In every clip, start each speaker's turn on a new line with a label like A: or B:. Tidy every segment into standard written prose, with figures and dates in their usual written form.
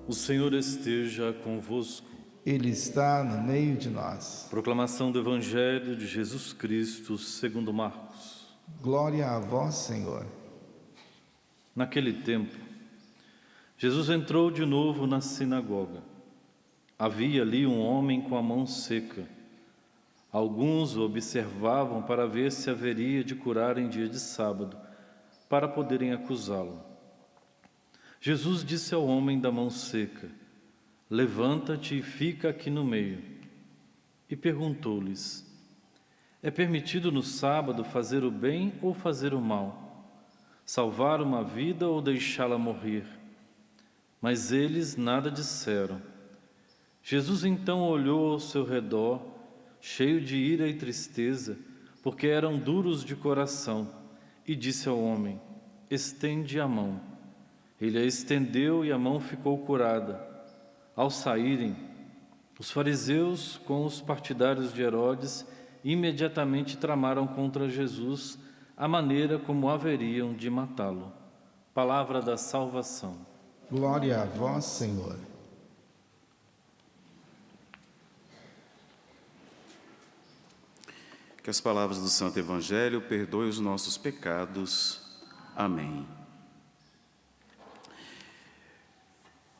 A: O Senhor esteja convosco.
B: Ele está no meio de nós.
A: Proclamação do Evangelho de Jesus Cristo segundo Marcos.
B: Glória a vós, Senhor.
A: Naquele tempo, Jesus entrou de novo na sinagoga. Havia ali um homem com a mão seca. Alguns o observavam para ver se haveria de curar em dia de sábado, para poderem acusá-lo. Jesus disse ao homem da mão seca: levanta-te e fica aqui no meio. E perguntou-lhes: é permitido no sábado fazer o bem ou fazer o mal? Salvar uma vida ou deixá-la morrer? Mas eles nada disseram. Jesus então olhou ao seu redor, cheio de ira e tristeza, porque eram duros de coração, e disse ao homem: estende a mão. Ele a estendeu e a mão ficou curada. Ao saírem, os fariseus, com os partidários de Herodes, imediatamente tramaram contra Jesus a maneira como haveriam de matá-lo. Palavra da salvação.
B: Glória a vós, Senhor.
C: Que as palavras do Santo Evangelho perdoem os nossos pecados. Amém.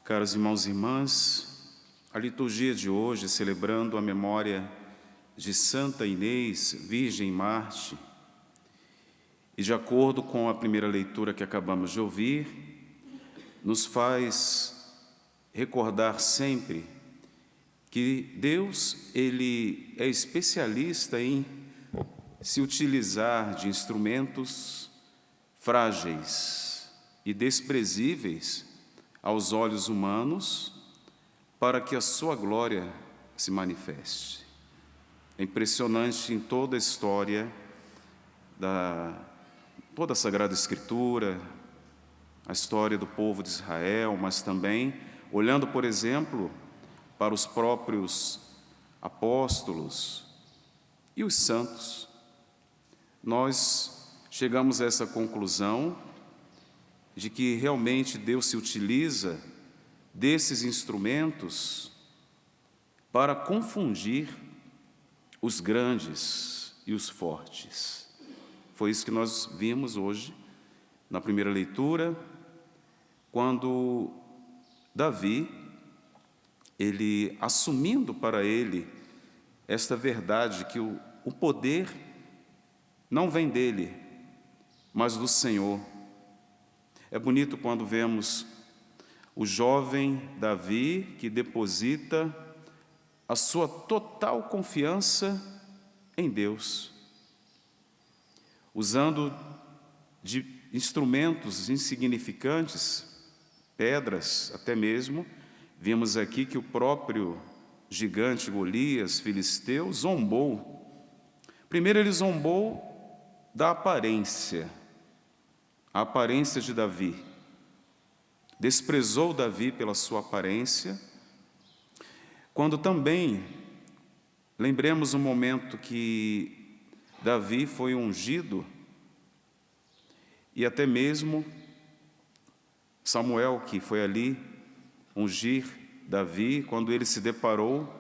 C: Caros irmãos e irmãs, a liturgia de hoje, celebrando a memória de Santa Inês, Virgem Marte, e de acordo com a primeira leitura que acabamos de ouvir, nos faz recordar sempre que Deus, Ele é especialista em se utilizar de instrumentos frágeis e desprezíveis aos olhos humanos, para que a sua glória se manifeste. É impressionante em toda a história toda a Sagrada Escritura, a história do povo de Israel, mas também, olhando, por exemplo, para os próprios apóstolos e os santos, nós chegamos a essa conclusão de que realmente Deus se utiliza desses instrumentos para confundir os grandes e os fortes. Foi isso que nós vimos hoje na primeira leitura, quando Davi, ele assumindo para ele esta verdade que o poder não vem dele, mas do Senhor. É bonito quando vemos o jovem Davi que deposita a sua total confiança em Deus, usando de instrumentos insignificantes, pedras até mesmo. Vimos aqui que o próprio gigante Golias, filisteu, zombou. Primeiro ele zombou da aparência, a aparência de Davi. Desprezou Davi pela sua aparência, quando também, lembremos o momento que Davi foi ungido, e até mesmo Samuel, que foi ali ungir Davi, quando ele se deparou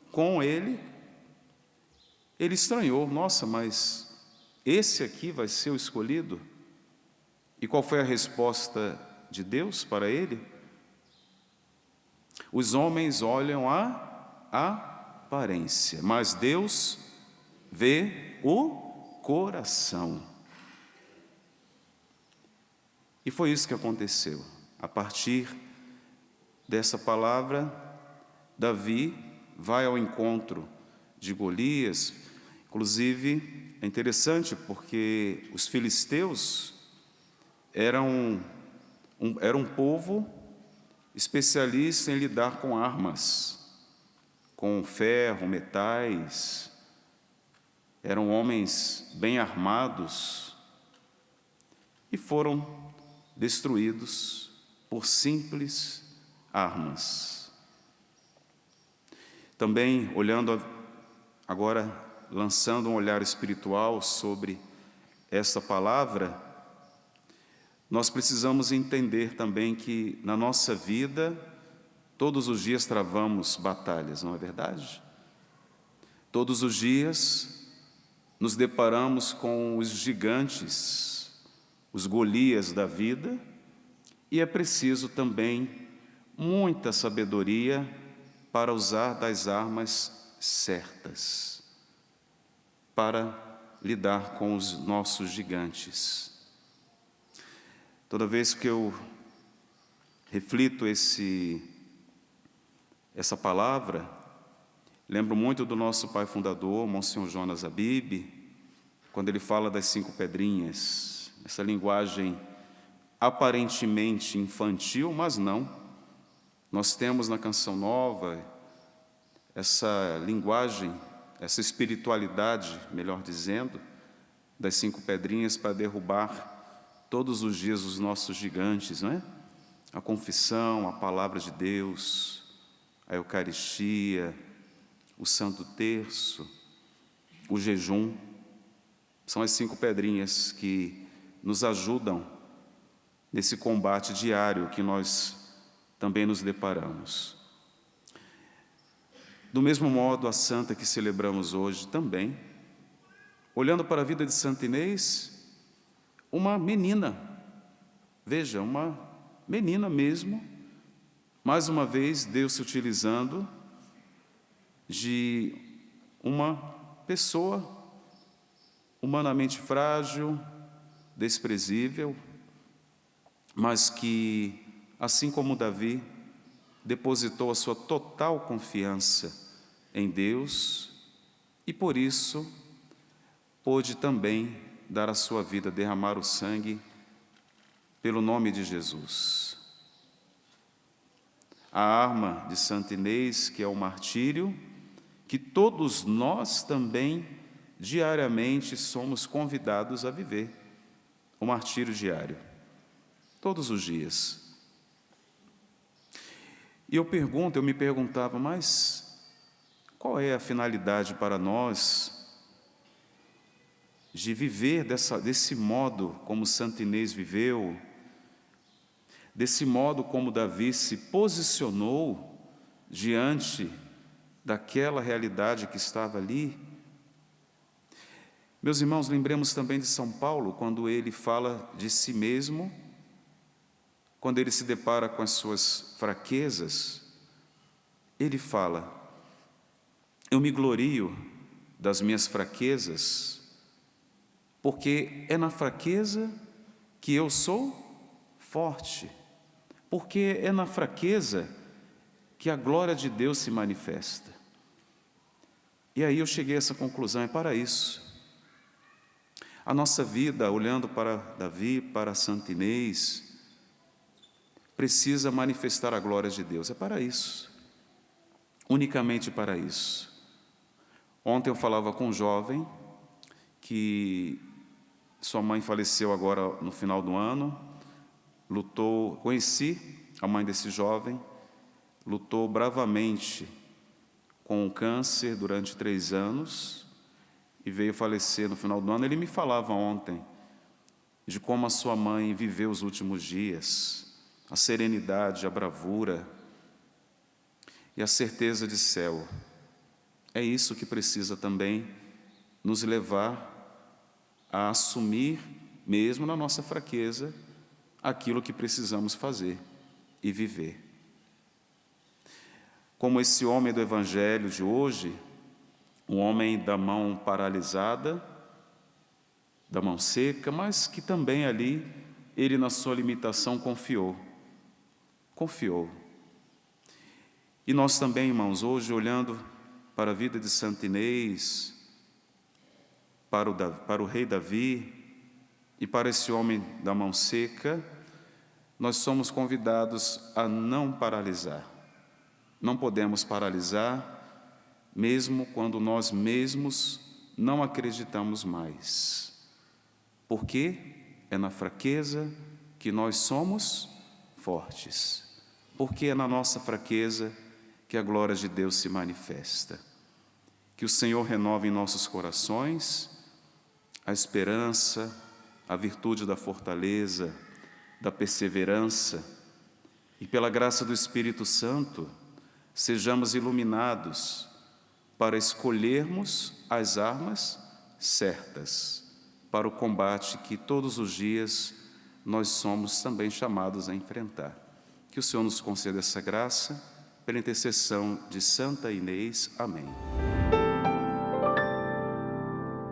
C: com ele estranhou: nossa, mas esse aqui vai ser o escolhido? E qual foi a resposta de Deus para ele? Os homens olham a aparência, mas Deus vê o coração. E foi isso que aconteceu. A partir dessa palavra, Davi vai ao encontro de Golias. Inclusive, é interessante porque os filisteus eram um povo especialista em lidar com armas, com ferro, metais. Eram homens bem armados e foram destruídos por simples armas. Também, olhando agora, lançando um olhar espiritual sobre essa palavra, nós precisamos entender também que na nossa vida Todos os dias travamos batalhas, não é verdade? Todos os dias nos deparamos com os gigantes, os Golias da vida, e é preciso também muita sabedoria para usar das armas certas, para lidar com os nossos gigantes. Toda vez que eu reflito essa palavra, lembro muito do nosso pai fundador, Monsenhor Jonas Abib, quando ele fala das 5 pedrinhas, essa linguagem aparentemente infantil, mas não. Nós temos na Canção Nova essa linguagem, essa espiritualidade, melhor dizendo, das 5 pedrinhas para derrubar todos os dias os nossos gigantes, não é? A confissão, a palavra de Deus, a Eucaristia, o Santo Terço, o jejum. São as 5 pedrinhas que nos ajudam nesse combate diário que nós também nos deparamos. Do mesmo modo, a santa que celebramos hoje também, olhando para a vida de Santa Inês, uma menina, veja, uma menina mesmo, mais uma vez Deus se utilizando de uma pessoa humanamente frágil, desprezível, mas que, assim como Davi, depositou a sua total confiança em Deus e, por isso, pôde também dar a sua vida, derramar o sangue pelo nome de Jesus. A arma de Santa Inês, que é o martírio, que todos nós também diariamente somos convidados a viver, o martírio diário, todos os dias. E eu me perguntava, mas qual é a finalidade para nós de viver desse modo como Santa Inês viveu, desse modo como Davi se posicionou diante daquela realidade que estava ali? Meus irmãos, lembremos também de São Paulo, quando ele fala de si mesmo, quando ele se depara com as suas fraquezas, ele fala: eu me glorio das minhas fraquezas, porque é na fraqueza que eu sou forte, porque é na fraqueza que a glória de Deus se manifesta. E aí eu cheguei a essa conclusão, é para isso. A nossa vida, olhando para Davi, para Santa Inês, precisa manifestar a glória de Deus, é para isso, unicamente para isso. Ontem eu falava com um jovem que sua mãe faleceu agora no final do ano, conheci a mãe desse jovem, lutou bravamente com o câncer durante 3 anos e veio falecer no final do ano. Ele me falava ontem de como a sua mãe viveu os últimos dias, a serenidade, a bravura e a certeza de céu. É isso que precisa também nos levar a assumir, mesmo na nossa fraqueza, aquilo que precisamos fazer e viver. Como esse homem do Evangelho de hoje, um homem da mão paralisada, da mão seca, mas que também ali, ele na sua limitação confiou. E nós também, irmãos, hoje olhando para a vida de Santa Inês, para o rei Davi e para esse homem da mão seca, nós somos convidados a não paralisar. Não podemos paralisar, mesmo quando nós mesmos não acreditamos mais. Porque é na fraqueza que nós somos fortes. Porque é na nossa fraqueza que a glória de Deus se manifesta. Que o Senhor renove em nossos corações a esperança, a virtude da fortaleza, da perseverança, e e pela graça do Espírito Santo, sejamos iluminados para escolhermos as armas certas para o combate que todos os dias nós somos também chamados a enfrentar. Que o Senhor nos conceda essa graça, pela intercessão de Santa Inês. Amém.